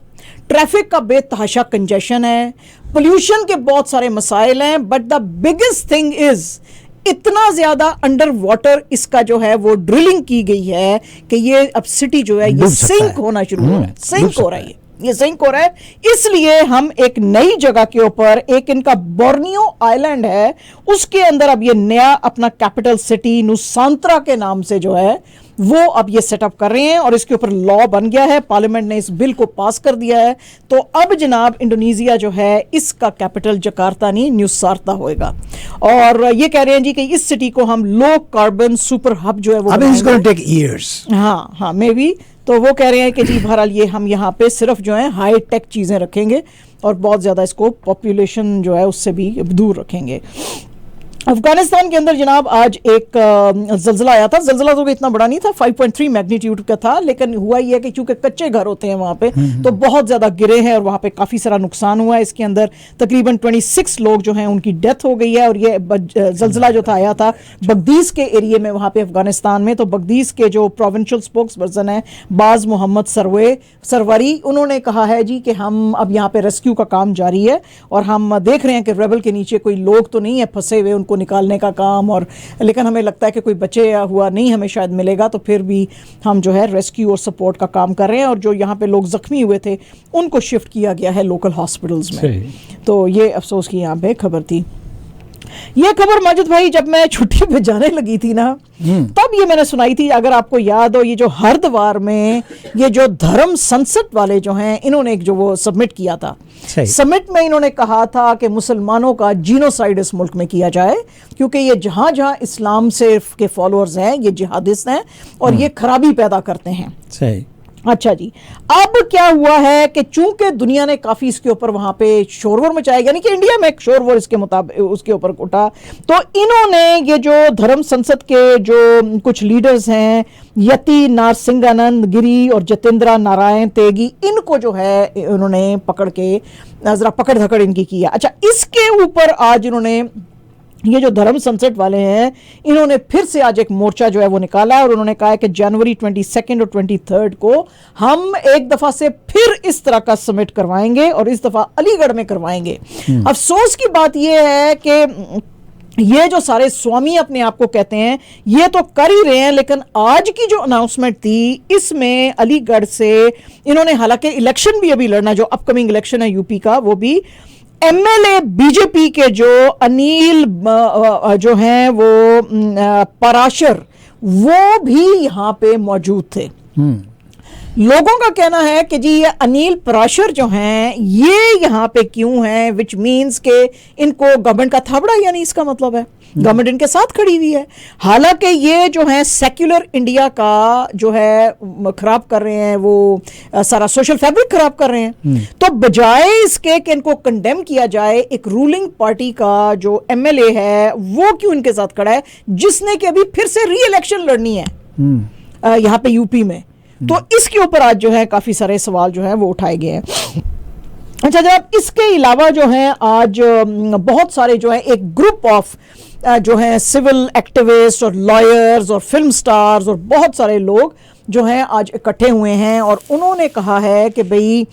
ट्रैफिक का बेतहाशा कंजेशन है, पोल्यूशन के बहुत सारे मसाइल हैं, but the biggest thing is इतना ज्यादा अंडर वाटर इसका जो है वो ड्रिलिंग की गई है कि ये अब सिटी जो है ये सिंक होना शुरू हो रहा है, सिंक हो रहा है, ये सिंक हो रहा है। इसलिए हम एक नई जगह के ऊपर, एक इनका बोर्नियो आइलैंड है, उसके अंदर अब ये नया अपना कैपिटल सिटी नुसांत्रा के नाम से जो है वो अब ये सेटअप कर रहे हैं और इसके ऊपर लॉ बन गया है, पार्लियामेंट ने इस बिल को पास कर दिया है। तो अब जनाब इंडोनेशिया जो है इसका कैपिटल जकार्ता नहीं न्यूसार्ता होएगा। और ये कह रहे हैं जी कि इस सिटी को हम लो कार्बन सुपर हब जो है वो टेक इयर्स। हाँ मे बी। तो वो कह रहे हैं कि जी बहरहाल ये हम यहाँ पे सिर्फ जो है हाई टेक चीजें रखेंगे और बहुत ज्यादा इसको पॉपुलेशन जो है उससे भी दूर रखेंगे। अफगानिस्तान के अंदर जनाब आज एक जल्जला आया था। जल्जला तो इतना बड़ा नहीं था, 5.3 मैग्नीट्यूड का था, लेकिन हुआ ये कि चूंकि कच्चे घर होते हैं वहां पे तो बहुत ज्यादा गिरे हैं और वहां पे काफी सारा नुकसान हुआ है। इसके अंदर तकरीबन 26 लोग जो हैं उनकी डेथ हो गई है। और ये जल्जला जो था आया था बगदीस के एरिया में, वहां पे अफगानिस्तान में। तो बगदीस के जो प्रोविंशियल स्पोक्स पर्सन है बाज मोहम्मद सरवरी, उन्होंने कहा है जी कि हम अब यहाँ पे रेस्क्यू का काम जारी है और हम देख रहे हैं कि रेबल के नीचे कोई लोग तो नहीं है फंसे हुए, को निकालने का काम, और लेकिन हमें लगता है कि कोई बचे हुआ नहीं हमें शायद मिलेगा। तो फिर भी हम जो है रेस्क्यू और सपोर्ट का काम कर रहे हैं। और जो यहाँ पे लोग जख्मी हुए थे उनको शिफ्ट किया गया है लोकल हॉस्पिटल्स में। तो ये अफसोस की यहाँ पे खबर थी। ये खबर माजिद भाई जब मैं छुट्टी पे जाने लगी थी ना तब ये मैंने सुनाई थी। अगर आपको याद हो, ये जो हरिद्वार में ये जो धर्म संसद वाले जो हैं इन्होंने एक जो वो सबमिट किया था, समिट में इन्होंने कहा था कि मुसलमानों का जीनोसाइड इस मुल्क में किया जाए, क्योंकि ये जहां जहां इस्लाम से के फॉलोअर्स हैं ये जिहादिस्ट हैं और ये खराबी पैदा करते हैं। सही। अच्छा जी, अब क्या हुआ है कि चूंकि दुनिया ने काफी इसके ऊपर वहां पे शोरवोर मचाया, यानी कि इंडिया में एक शोरवोर इसके मुताबिक उसके ऊपर उठा, तो इन्होंने ये जो धर्म संसद के जो कुछ लीडर्स हैं यति नारसिंगानंद गिरी और जतेंद्र नारायण तेगी, इनको जो है उन्होंने पकड़ के जरा पकड़ धकड़ इनकी किया। अच्छा, इसके ऊपर आज इन्होंने ये जो धर्म संसद वाले हैं इन्होंने फिर से आज एक मोर्चा जो है वो निकाला है और उन्होंने कहा है कि जनवरी 22 और 23 को हम एक दफा से फिर इस तरह का समिट करवाएंगे और इस दफा अलीगढ़ में करवाएंगे। अफसोस की बात यह है कि ये जो सारे स्वामी अपने आप को कहते हैं ये तो कर ही रहे हैं, लेकिन आज की जो अनाउंसमेंट थी इसमें अलीगढ़ से इन्होंने, हालांकि इलेक्शन भी अभी लड़ना, जो अपकमिंग इलेक्शन है यूपी का, वो भी एमएलए बीजेपी के जो अनिल जो हैं वो पराशर, वो भी यहाँ पे मौजूद थे। लोगों का कहना है कि जी ये अनिल पराशर जो हैं ये यहाँ पे क्यों हैं, विच मीन्स के इनको गवर्नमेंट का थाबड़ा, यानी इसका मतलब है गवर्नमेंट इनके साथ खड़ी हुई है। हालांकि ये जो है सेक्युलर इंडिया का जो है खराब कर रहे हैं, वो सारा सोशल फैब्रिक खराब कर रहे हैं। तो बजाय इसके कि इनको कंडेम किया जाए, एक रूलिंग पार्टी का जो एमएलए है वो क्यों इनके साथ खड़ा है, जिसने कि अभी फिर से री इलेक्शन लड़नी है यहाँ पे यूपी में। तो इसके ऊपर आज जो है काफी सारे सवाल जो है वो उठाए गए हैं। अच्छा जनाब, इसके अलावा जो है आज बहुत सारे जो है एक ग्रुप ऑफ जो है सिविल एक्टिविस्ट और लॉयर्स और फिल्म स्टार्स और बहुत सारे लोग जो हैं आज इकट्ठे हुए हैं और उन्होंने कहा है कि भाई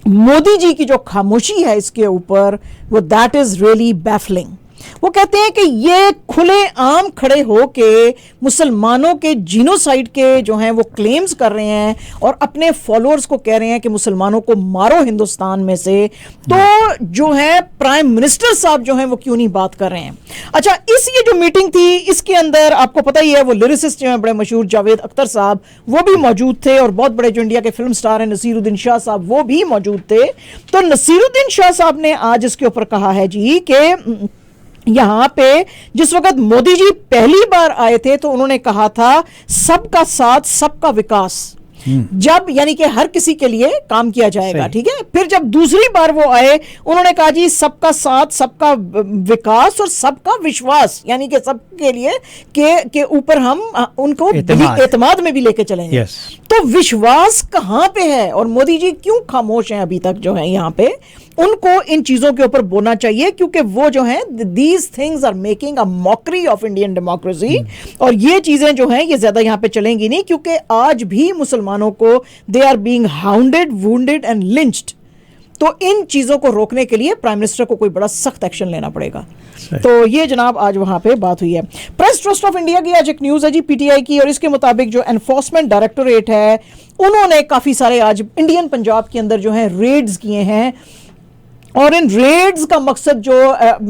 मोदी जी की जो खामोशी है इसके ऊपर, वो दैट इज रियली बैफलिंग। वो कहते हैं कि ये खुले आम खड़े होके मुसलमानों के जीनोसाइड के जो हैं वो क्लेम्स कर रहे हैं और अपने फॉलोअर्स को कह रहे हैं कि मुसलमानों को मारो हिंदुस्तान में से। तो जो है प्राइम मिनिस्टर साहब जो हैं वो क्यों नहीं बात कर रहे हैं। अच्छा, इस ये जो मीटिंग थी इसके अंदर आपको पता ही है वो लिरिसिस्ट जो हैं बड़े मशहूर जावेद अख्तर साहब वो भी मौजूद थे और बहुत बड़े जो इंडिया के फिल्म स्टार हैं नसीरुद्दीन शाह साहब वो भी मौजूद थे। तो नसीरुद्दीन शाह साहब ने आज इसके ऊपर कहा है जी कि यहाँ पे जिस वक्त मोदी जी पहली बार आए थे तो उन्होंने कहा था सबका साथ सबका विकास, जब यानी कि हर किसी के लिए काम किया जाएगा, ठीक है। फिर जब दूसरी बार वो आए उन्होंने कहा जी सबका साथ सबका विकास और सबका विश्वास, यानी कि सबके लिए के ऊपर हम उनको एतमाद में भी लेके चलेंगे। तो विश्वास कहाँ पे है और मोदी जी क्यों खामोश हैं अभी तक जो है यहाँ पे? उनको इन चीजों के ऊपर बोलना चाहिए क्योंकि वो जो है these things are making a mockery of Indian democracy, और ये चीजें जो हैं ये ज्यादा यहाँ पे चलेंगी नहीं क्योंकि आज भी मुसलमानों को they are being hounded, wounded and lynched. तो इन चीजों को रोकने के लिए प्राइम मिनिस्टर को कोई बड़ा सख्त एक्शन लेना पड़ेगा। तो ये जनाब आज वहां पे बात हुई है। प्रेस ट्रस्ट ऑफ इंडिया की आज एक न्यूज है जी पीटीआई की, और इसके मुताबिक जो एनफोर्समेंट डायरेक्टोरेट है उन्होंने काफी सारे आज इंडियन पंजाब के अंदर जो है रेड्स किए हैं, और इन रेड्स का मकसद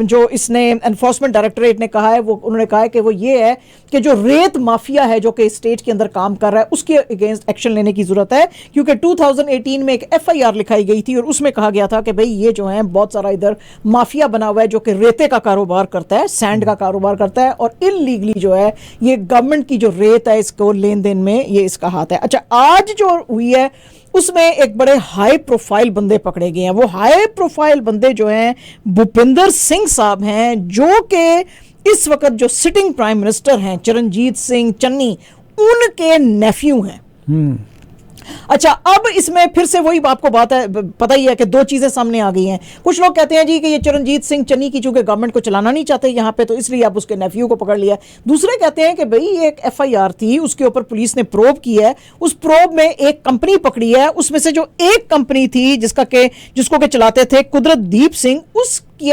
जो इसने एनफोर्समेंट डायरेक्टोरेट ने कहा है वो उन्होंने कहा है कि वो ये है कि जो रेत माफिया है जो कि स्टेट के अंदर काम कर रहा है उसके अगेंस्ट एक्शन लेने की जरूरत है, क्योंकि 2018 में एक एफआईआर लिखाई गई थी और उसमें कहा गया था कि भाई ये जो है बहुत सारा इधर माफिया बना हुआ है जो कि रेते का कारोबार करता है, सैंड का कारोबार करता है, और इलीगली जो है ये गवर्नमेंट की जो रेत है इसको लेन देन में ये इसका हाथ है। अच्छा, आज जो हुई है उसमें एक बड़े हाई प्रोफाइल बंदे पकड़े गए हैं। वो हाई प्रोफाइल बंदे जो हैं भूपिंदर सिंह साहब हैं, जो कि इस वक्त जो सिटिंग प्राइम मिनिस्टर हैं चरणजीत सिंह चन्नी उनके नेफ्यू हैं। अच्छा, अब इसमें फिर से वही आपको बात है, पता ही है कि दो चीजें सामने आ गई हैं। कुछ लोग कहते हैं जी कि ये चरणजीत सिंह चन्नी की चूंकि गवर्नमेंट को चलाना नहीं चाहते यहाँ पे तो इसलिए आप उसके नेफ्यू को पकड़ लिया। दूसरे कहते हैं कि भाई ये एक एफआईआर थी, उसके ऊपर पुलिस ने प्रोब की है, उस प्रोब में एक कंपनी पकड़ी है, उसमें से जो एक कंपनी थी जिसको के चलाते थे कुदरतदीप सिंह, उसके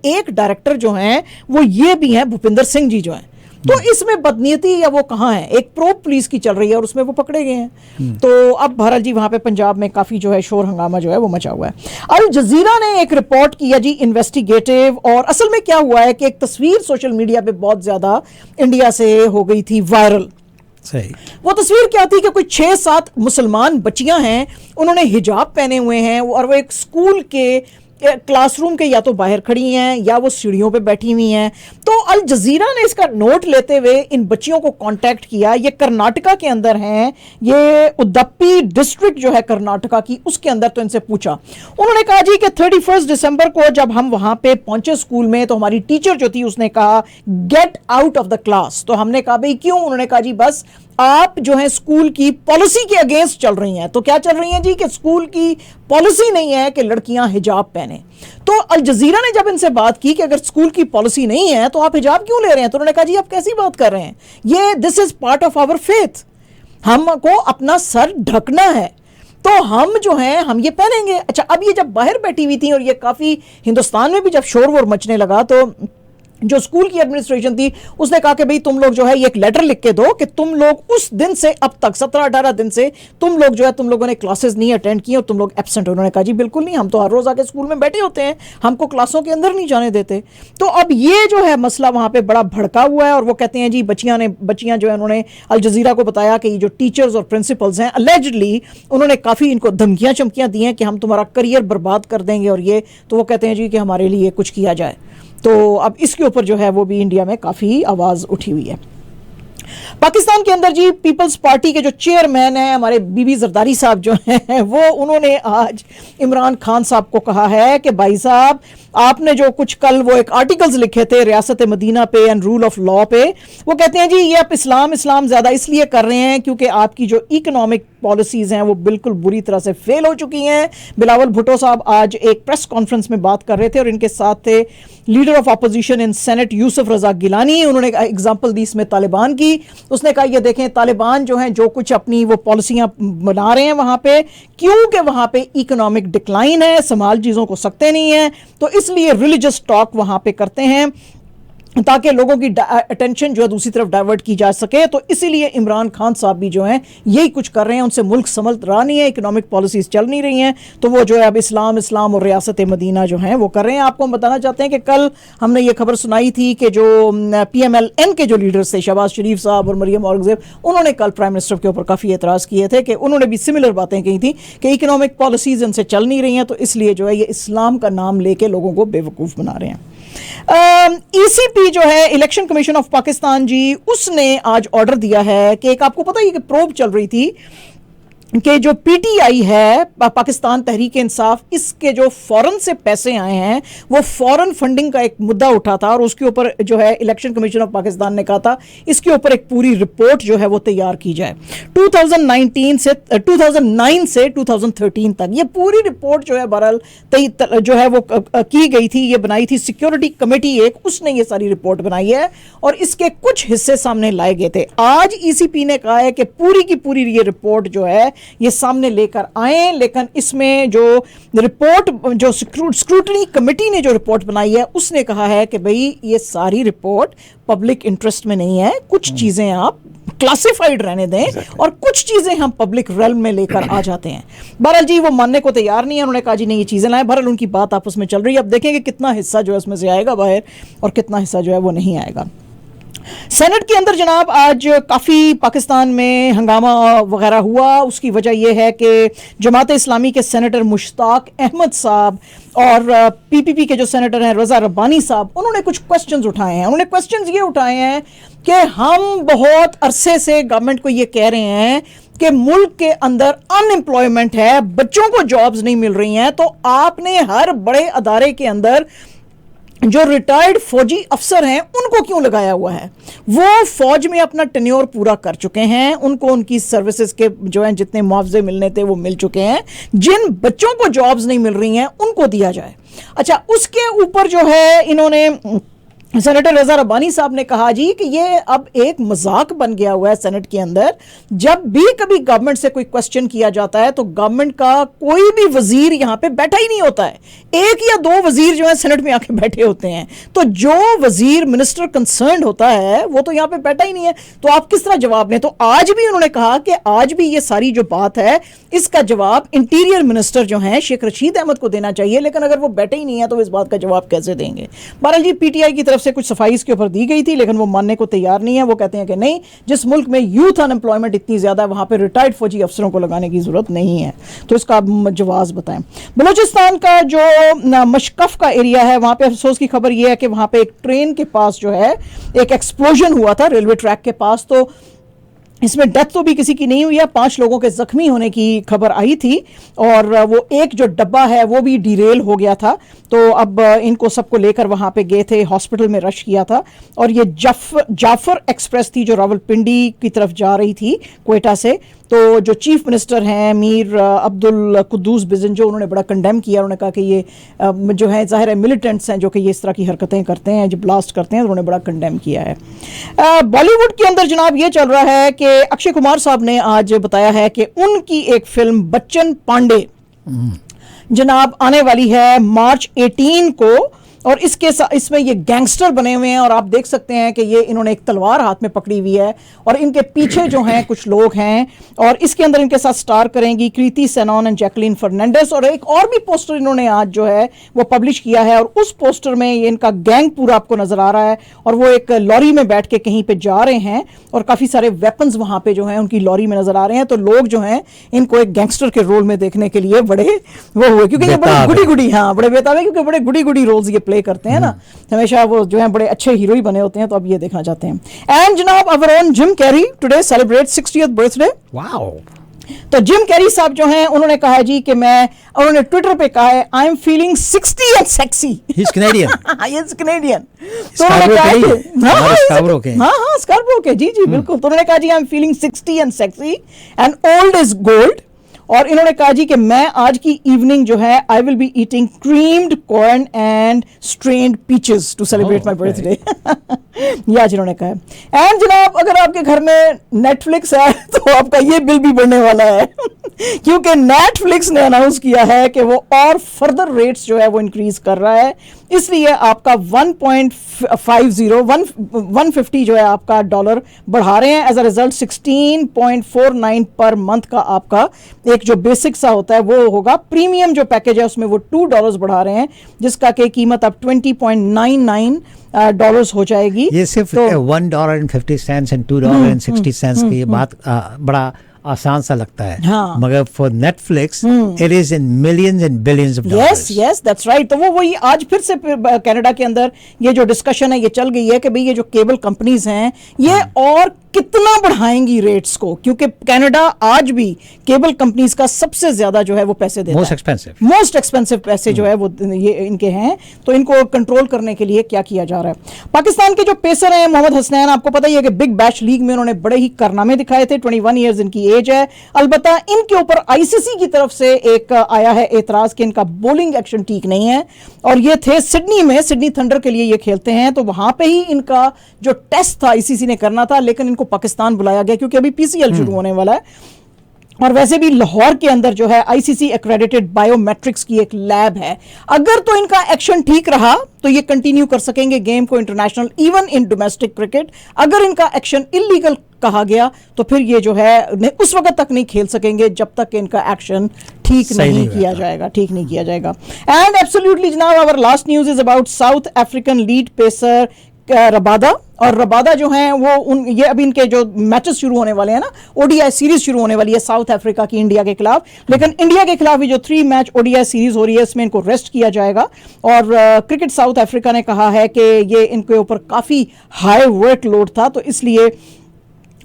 एक डायरेक्टर जो हैं वो ये भी हैं भूपिंदर सिंह जी जो हैं। तो इसमें बदनीयती या वो कहाँ है? एक प्रोब पुलिस की चल रही है और उसमें वो पकड़े गए हैं। तो अब बहरहाल जी वहां पे पंजाब में काफी जो है शोर हंगामा जो है वो मचा हुआ है। अल जजीरा ने एक रिपोर्ट किया जी इन्वेस्टिगेटिव, और असल में क्या हुआ है कि एक तस्वीर सोशल मीडिया पे बहुत ज्यादा इंडिया से हो गई थी वायरल। सही। वो तस्वीर क्या थी कि कोई 6-7 मुसलमान बच्चियां हैं, उन्होंने हिजाब पहने हुए हैं और वो एक स्कूल के क्लासरूम के या तो बाहर खड़ी हैं या वो सीढ़ियों पे बैठी हुई हैं। तो अल जजीरा ने इसका नोट लेते हुए इन बच्चियों को कांटेक्ट किया। ये कर्नाटका के अंदर हैं, ये उदप्पी डिस्ट्रिक्ट जो है कर्नाटका की उसके अंदर। तो इनसे पूछा, उन्होंने कहा जी कि 31 दिसंबर को जब हम वहां पे पहुंचे स्कूल में तो हमारी टीचर जो थी उसने कहा get out of the class. तो हमने कहा भाई क्यों? उन्होंने कहा जी बस आप जो है स्कूल की पॉलिसी के अगेंस्ट चल रही हैं। तो क्या चल रही हैं जी कि स्कूल की पॉलिसी नहीं है कि लड़कियां हिजाब पहने। तो अल जजीरा ने जब इनसे बात की कि अगर स्कूल की पॉलिसी नहीं है तो आप हिजाब क्यों ले रहे हैं, तो उन्होंने कहा जी आप कैसी बात कर रहे हैं, ये this is part of our faith, हमको अपना सर ढकना है तो हम जो है हम ये पहनेंगे। अच्छा, अब ये जब बाहर बैठी हुई थी और ये काफी हिंदुस्तान में भी जब शोर वोर मचने लगा तो जो स्कूल की एडमिनिस्ट्रेशन थी उसने कहा कि भाई तुम लोग जो है ये एक लेटर लिख के दो कि तुम लोग उस दिन से अब तक 17-18 दिन से तुम लोग जो है तुम लोगों ने क्लासेस नहीं अटेंड की और तुम लोग एब्सेंट हो। उन्होंने कहा जी बिल्कुल नहीं, हम तो हर रोज आके स्कूल में बैठे होते हैं, हमको क्लासों के अंदर नहीं जाने देते। तो अब ये जो है मसला वहां पे बड़ा भड़का हुआ है और वो कहते हैं जी बच्चियां जो है उन्होंने अल जजीरा को बताया कि ये जो टीचर्स और प्रिंसिपल्स हैं अलेजडली उन्होंने काफी इनको धमकियां चमकियां दी हैं कि हम तुम्हारा करियर बर्बाद कर देंगे और ये। तो वो कहते हैं जी कि हमारे लिए कुछ किया जाए। तो अब इसके ऊपर जो है वो भी इंडिया में काफ़ी आवाज़ उठी हुई है। पाकिस्तान के अंदर जी पीपल्स पार्टी के जो चेयरमैन हैं हमारे बीबी जरदारी साहब जो हैं वो उन्होंने आज इमरान खान साहब को कहा है कि भाई साहब आपने जो कुछ कल वो एक आर्टिकल्स लिखे थे रियासत मदीना पे एंड रूल ऑफ लॉ पे, वो कहते हैं जी ये आप इस्लाम ज़्यादा इसलिए कर रहे हैं क्योंकि आपकी जो इकोनॉमिक पॉलिसीज़ हैं वो बिल्कुल बुरी तरह से फेल हो चुकी हैं। बिलावल भुट्टो साहब आज एक प्रेस कॉन्फ्रेंस में बात कर रहे थे और इनके साथ थे leader of opposition in senate Yusuf Raza Gilani. उन्होंने एग्जाम्पल दी इसमें तालिबान की। उसने कहा ये देखें तालिबान जो हैं जो कुछ अपनी वो पॉलिसियाँ बना रहे हैं वहाँ पे, क्योंकि वहाँ पे इकोनॉमिक डिक्लाइन है, संभाल चीज़ों को सकते नहीं हैं, तो इसलिए रिलीजियस टॉक वहाँ पे करते हैं ताकि लोगों की अटेंशन जो है दूसरी तरफ डाइवर्ट की जा सके। तो इसीलिए इमरान खान साहब भी जो हैं यही कुछ कर रहे हैं। उनसे मुल्क संभल रहा नहीं है, इकोनॉमिक पॉलिसीज चल नहीं रही हैं, तो वो जो है अब इस्लाम और रियासत मदीना जो हैं वो कर रहे हैं। आपको हम बताना चाहते हैं कि कल हमने ये खबर सुनाई थी कि जो PMLN के जो लीडर्स थे, शहबाज शरीफ साहब और मरियम औरंगजेब, उन्होंने कल प्राइम मिनिस्टर के ऊपर काफ़ी एतराज़ किए थे कि उन्होंने भी सिमिलर बातें कही थी कि इकोनॉमिक पॉलिसीज इनसे चल नहीं रही हैं, तो इसलिए जो है ये इस्लाम का नाम लेके लोगों को बेवकूफ़ बना रहे हैं। ECP जो है इलेक्शन कमीशन ऑफ पाकिस्तान जी, उसने आज ऑर्डर दिया है कि एक, आपको पता है कि प्रोब चल रही थी कि जो PTI है, पाकिस्तान तहरीक इंसाफ, इसके जो फॉरेन से पैसे आए हैं वो फॉरेन फंडिंग का एक मुद्दा उठा था और उसके ऊपर जो है इलेक्शन कमीशन ऑफ पाकिस्तान ने कहा था इसके ऊपर एक पूरी रिपोर्ट जो है वो तैयार की जाए। 2009 से 2013 तक ये पूरी रिपोर्ट जो है बहरहाल जो है वो की गई थी, ये बनाई थी सिक्योरिटी कमेटी एक, उसने ये सारी रिपोर्ट बनाई है और इसके कुछ हिस्से सामने लाए गए थे। आज ECP ने कहा है कि पूरी की पूरी ये रिपोर्ट जो है ये सामने लेकर आए, लेकिन इसमें जो रिपोर्ट, जो स्क्रूटनी कमेटी ने जो रिपोर्ट बनाई है, उसने कहा है कि भाई ये सारी रिपोर्ट पब्लिक इंटरेस्ट में नहीं है, कुछ चीजें आप क्लासिफाइड रहने दें और कुछ चीजें हम पब्लिक रेल्म में लेकर आ जाते हैं। बहरहाल जी वो मानने को तैयार नहीं है, उन्होंने कहा जी नहीं ये चीजें लाएं। बहरहाल उनकी बात आपस में चल रही है, अब देखेंगे कितना हिस्सा जो है उसमें से आएगा बाहर और कितना हिस्सा जो है वो नहीं आएगा। सेनेट के अंदर जनाब आज काफ़ी पाकिस्तान में हंगामा वगैरह हुआ। उसकी वजह यह है कि जमात इस्लामी के सेनेटर मुश्ताक अहमद साहब और PPP के जो सेनेटर हैं रज़ा रब्बानी साहब, उन्होंने कुछ क्वेश्चंस उठाए हैं। उन्होंने क्वेश्चंस ये उठाए हैं कि हम बहुत अरसे से गवर्नमेंट को ये कह रहे हैं कि मुल्क के अंदर अनएम्प्लॉयमेंट है, बच्चों को जॉब्स नहीं मिल रही हैं, तो आपने हर बड़े अदारे के अंदर जो रिटायर्ड फौजी अफसर हैं उनको क्यों लगाया हुआ है? वो फौज में अपना टेन्योर पूरा कर चुके हैं, उनको उनकी सर्विसेज के जो हैं जितने मुआवजे मिलने थे वो मिल चुके हैं। जिन बच्चों को जॉब्स नहीं मिल रही हैं उनको दिया जाए। अच्छा, उसके ऊपर जो है इन्होंने सेनेटर रज़ा रब्बानी साहब ने कहा जी कि ये अब एक मजाक बन गया हुआ है सेनेट के अंदर। जब भी कभी गवर्नमेंट से कोई क्वेश्चन किया जाता है तो गवर्नमेंट का कोई भी वजीर यहाँ पे बैठा ही नहीं होता है, एक या दो वजीर जो है सेनेट में आके बैठे होते हैं। तो जो वजीर मिनिस्टर कंसर्न होता है वो तो यहाँ पे बैठा ही नहीं है, तो आप किस तरह जवाब दें? तो आज भी उन्होंने कहा कि आज भी ये सारी जो बात है इसका जवाब इंटीरियर मिनिस्टर जो हैं शेख रशीद अहमद को देना चाहिए, लेकिन अगर वो बैठे ही नहीं है तो इस बात का जवाब कैसे देंगे? बहरहाल जी PTI की तरफ से कुछ सफाई इसके ऊपर दी गई थी, लेकिन वो मानने को तैयार नहीं है। वो कहते हैं कि नहीं, जिस मुल्क में यूथ अनएम्प्लॉयमेंट इतनी ज्यादा है वहां पे रिटायर्ड फौजी अफसरों को लगाने की जरूरत नहीं है। तो इसका आप जवाब बताएं। बलूचिस्तान का जो मशकफ का एरिया है वहां पे अफसोस की खबर यह है कि वहां पे एक ट्रेन के पास जो है एक एक्सप्लोजन हुआ था रेलवे ट्रैक के पास। तो इसमें डेथ तो भी किसी की नहीं हुई है, 5 लोगों के जख्मी होने की खबर आई थी और वो एक जो डब्बा है वो भी डिरेल हो गया था। तो अब इनको सबको लेकर वहाँ पे गए थे, हॉस्पिटल में रश किया था। और ये जाफर एक्सप्रेस थी जो रावलपिंडी की तरफ जा रही थी क्वेटा से। तो जो चीफ मिनिस्टर हैं मीर अब्दुल कुद्दूस बिजंजो, उन्होंने बड़ा कंडेम किया। उन्होंने कहा कि ये जो है ज़ाहिर है मिलिटेंट्स हैं जो कि ये इस तरह की हरकतें करते हैं, जो ब्लास्ट करते हैं, उन्होंने बड़ा कंडेम किया है। बॉलीवुड के अंदर जनाब ये चल रहा है कि अक्षय कुमार साहब ने आज बताया है कि उनकी एक फिल्म बच्चन पांडे जनाब आने वाली है मार्च 18 को, और इसमें ये गैंगस्टर बने हुए हैं और आप देख सकते हैं कि ये इन्होंने एक तलवार हाथ में पकड़ी हुई है और इनके पीछे जो हैं कुछ लोग हैं। और इसके अंदर इनके साथ स्टार करेंगी कृति सेनन एंड जैकलीन फर्नांडिस। और एक और भी पोस्टर इन्होंने आज जो है वो पब्लिश किया है और उस पोस्टर में ये इनका गैंग पूरा आपको नजर आ रहा है और वो एक लॉरी में बैठ के कहीं पे जा रहे हैं और काफी सारे वेपन्स वहां पे जो हैं उनकी लॉरी में नजर आ रहे हैं। तो लोग जो हैं इनको एक गैंगस्टर के रोल में देखने के लिए बड़े वो हुए, क्योंकि ये बड़े गुडी गुडी, हाँ बड़े बेताब है, क्योंकि बड़े गुडी गुडी रोल्स ये प्ले करते हैं ना, हमेशा वो जो है बड़े अच्छे हीरो ही बने होते हैं। तो अब ये देखना चाहते हैं। एंड जनाब our own Jim Carrey today celebrate 60th birthday. Wow. तो जिम कैरी साहब जो हैं उन्होंने कहा है जी कि उन्होंने ट्विटर पे कहा है आई am feeling 60 and sexy. He is Canadian. He is Canadian. तो उन्होंने कहा हाँ स्कार्बरो के, जी बिल्कुल। तो उन्होंने कहा जी I am feeling 60 and sexy and old is gold. और इन्होंने कहा जी कि मैं आज की इवनिंग जो है I will be eating creamed corn and strained peaches to celebrate my birthday. ये आज इन्होंने कहा है। एंड जनाब अगर आपके घर में नेटफ्लिक्स है तो आपका ये बिल भी बढ़ने वाला है क्योंकि नेटफ्लिक्स ने अनाउंस किया है कि वो और फर्दर रेट्स जो है वो इंक्रीज कर रहा है, इसलिए आपका 150 जो है आपका डॉलर बढ़ा रहे हैं। As a result 16.49 per month का आपका एक जो बेसिक सा होता है वो होगा। प्रीमियम जो पैकेज है उसमें वो $2 बढ़ा रहे हैं, जिसका की कीमत अब $20.99 डॉलर्स हो जाएगी। ये सिर्फ $1.50 एंड $2.60 की ये बात बड़ा आसान सा लगता है, हाँ। मगर for Netflix it is in millions and billions of dollars. Yes that's right. तो वो वही आज फिर से कनाडा के अंदर ये जो डिस्कशन है ये चल गई है कि भाई ये जो केबल कंपनीज हैं ये और कितना बढ़ाएंगी रेट्स को, क्योंकि कनाडा आज भी केबल कंपनीज का सबसे ज्यादा जो है वो पैसे देता है, मोस्ट एक्सपेंसिव पैसे जो है वो ये इनके हैं। तो इनको कंट्रोल करने के लिए क्या किया जा रहा है। पाकिस्तान के जो पेसर हैं मोहम्मद हसनैन, आपको पता ही है कि बिग बैश लीग में उन्होंने बड़े ही कारनामे दिखाए थे। 21 ईयर्स इनकी एज है। अलबत्ता इनके ऊपर आईसीसी की तरफ से एक आया है एतराज कि इनका बॉलिंग एक्शन ठीक नहीं है, और ये थे सिडनी में, सिडनी थंडर के लिए ये खेलते हैं, तो वहां पे ही इनका जो टेस्ट था आईसीसी ने करना था, लेकिन इनको पाकिस्तान बुलाया गया क्योंकि अभी पीसीएल शुरू होने वाला है। और वैसे भी लाहौर के अंदर जो है आईसीसी एक्रेडिटेड बायोमेट्रिक्स की एक लैब है। अगर तो इनका एक्शन ठीक रहा तो ये कंटिन्यू कर सकेंगे गेम को international, even in domestic cricket. अगर इनका एक्शन इलीगल कहा गया तो फिर ये जो है उस वक्त तक नहीं खेल सकेंगे जब तक इनका एक्शन ठीक नहीं किया जाएगा। एंड एब्सोल्युटली जनाब, our last news is about South African lead pacer Rabada. और रबादा जो हैं वो ये अभी इनके जो मैचेस शुरू होने वाले हैं ना, ओडीआई सीरीज शुरू होने वाली है साउथ अफ्रीका की इंडिया के खिलाफ, लेकिन इंडिया के खिलाफ ये जो 3 मैच ओडीआई सीरीज हो रही है इसमें इनको रेस्ट किया जाएगा। और क्रिकेट साउथ अफ्रीका ने कहा है कि ये इनके ऊपर काफ़ी हाई वर्कलोड था, तो इसलिए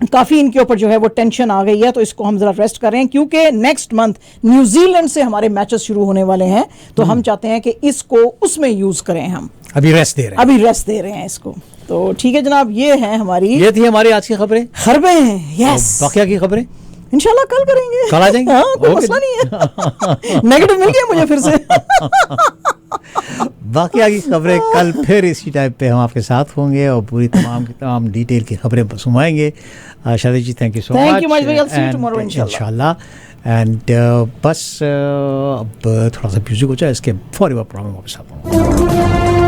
काफ़ी इनके ऊपर जो है वो टेंशन आ गई है, तो इसको हम ज़रा रेस्ट कर रहे हैं क्योंकि नेक्स्ट मंथ न्यूजीलैंड से हमारे मैचेस शुरू होने वाले हैं। तो हम चाहते हैं कि इसको उसमें यूज़ करें, हम अभी रेस्ट दे रहे हैं इसको। तो ठीक है जनाब, ये थी हमारी आज की खबरें। यस, बाकिया की खबरें इंशाल्लाह कल करेंगे, कल आ जाएंगे। हाँ, कोई मसला नहीं है। नेगेटिव मिल गया मुझे फिर से। बाकी आगे खबरें कल फिर इसी टाइम पे हम आपके साथ होंगे और पूरी तमाम डिटेल की खबरें सुनाएंगे। शादी जी, थैंक यू सो मच। इंशाल्लाह। एंड बस अब थोड़ा सा म्यूजिक हो जाए, इसके फौरी प्रॉब्लम वापस आता हूँ।